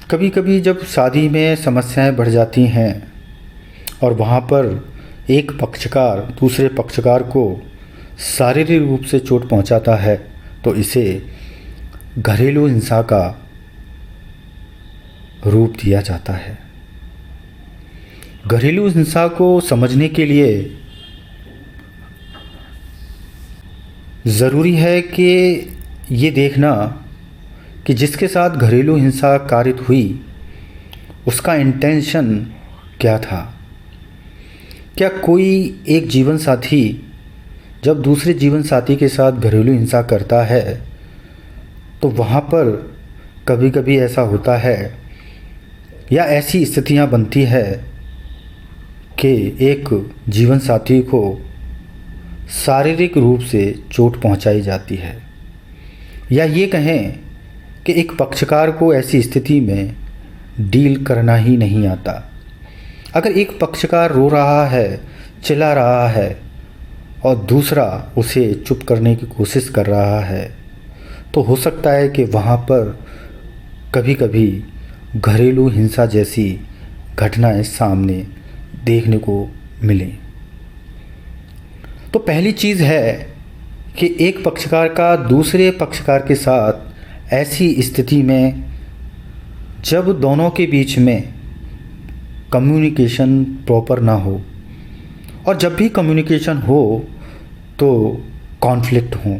कभी कभी जब शादी में समस्याएं बढ़ जाती हैं और वहाँ पर एक पक्षकार दूसरे पक्षकार को शारीरिक रूप से चोट पहुँचाता है तो इसे घरेलू हिंसा का रूप दिया जाता है। घरेलू हिंसा को समझने के लिए ज़रूरी है कि ये देखना कि जिसके साथ घरेलू हिंसा कारित हुई उसका इंटेंशन क्या था। क्या कोई एक जीवन साथी जब दूसरे जीवन साथी के साथ घरेलू हिंसा करता है तो वहाँ पर कभी कभी ऐसा होता है या ऐसी स्थितियाँ बनती है कि एक जीवन साथी को शारीरिक रूप से चोट पहुँचाई जाती है, या ये कहें कि एक पक्षकार को ऐसी स्थिति में डील करना ही नहीं आता। अगर एक पक्षकार रो रहा है, चिल्ला रहा है और दूसरा उसे चुप करने की कोशिश कर रहा है तो हो सकता है कि वहाँ पर कभी कभी घरेलू हिंसा जैसी घटनाएं सामने देखने को मिलें। तो पहली चीज़ है कि एक पक्षकार का दूसरे पक्षकार के साथ ऐसी स्थिति में जब दोनों के बीच में कम्युनिकेशन प्रॉपर ना हो, और जब भी कम्युनिकेशन हो तो कॉन्फ्लिक्ट हो,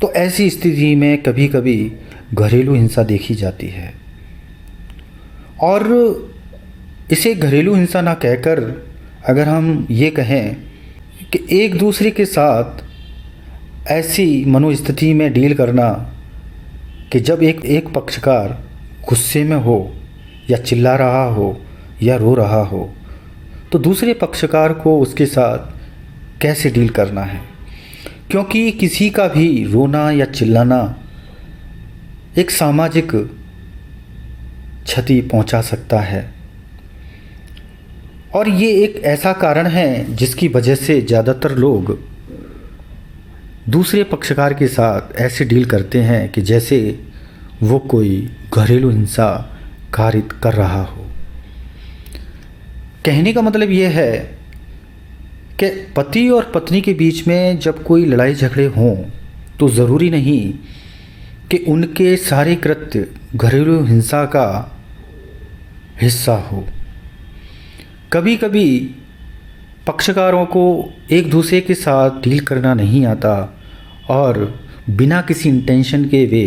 तो ऐसी स्थिति में कभी कभी घरेलू हिंसा देखी जाती है। और इसे घरेलू हिंसा ना कहकर अगर हम ये कहें कि एक दूसरे के साथ ऐसी मनोस्थिति में डील करना कि जब एक पक्षकार गुस्से में हो या चिल्ला रहा हो या रो रहा हो तो दूसरे पक्षकार को उसके साथ कैसे डील करना है, क्योंकि किसी का भी रोना या चिल्लाना एक सामाजिक क्षति पहुंचा सकता है। और ये एक ऐसा कारण है जिसकी वजह से ज़्यादातर लोग दूसरे पक्षकार के साथ ऐसे डील करते हैं कि जैसे वो कोई घरेलू हिंसा कारित कर रहा हो। कहने का मतलब ये है कि पति और पत्नी के बीच में जब कोई लड़ाई झगड़े हों तो ज़रूरी नहीं कि उनके सारे कृत्य घरेलू हिंसा का हिस्सा हो। कभी कभी पक्षकारों को एक दूसरे के साथ डील करना नहीं आता और बिना किसी इंटेंशन के वे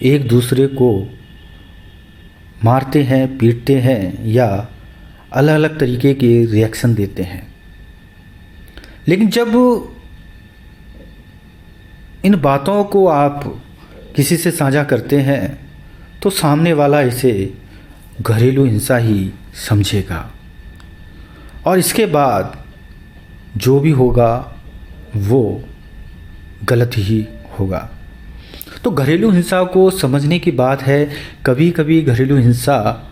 एक दूसरे को मारते हैं, पीटते हैं या अलग अलग तरीके के रिएक्शन देते हैं। लेकिन जब इन बातों को आप किसी से साझा करते हैं तो सामने वाला इसे घरेलू हिंसा ही समझेगा और इसके बाद जो भी होगा वो गलत ही होगा। तो घरेलू हिंसा को समझने की बात है, कभी कभी घरेलू हिंसा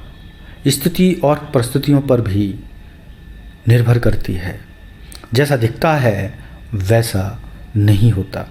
स्थिति और परिस्थितियों पर भी निर्भर करती है। जैसा दिखता है वैसा नहीं होता।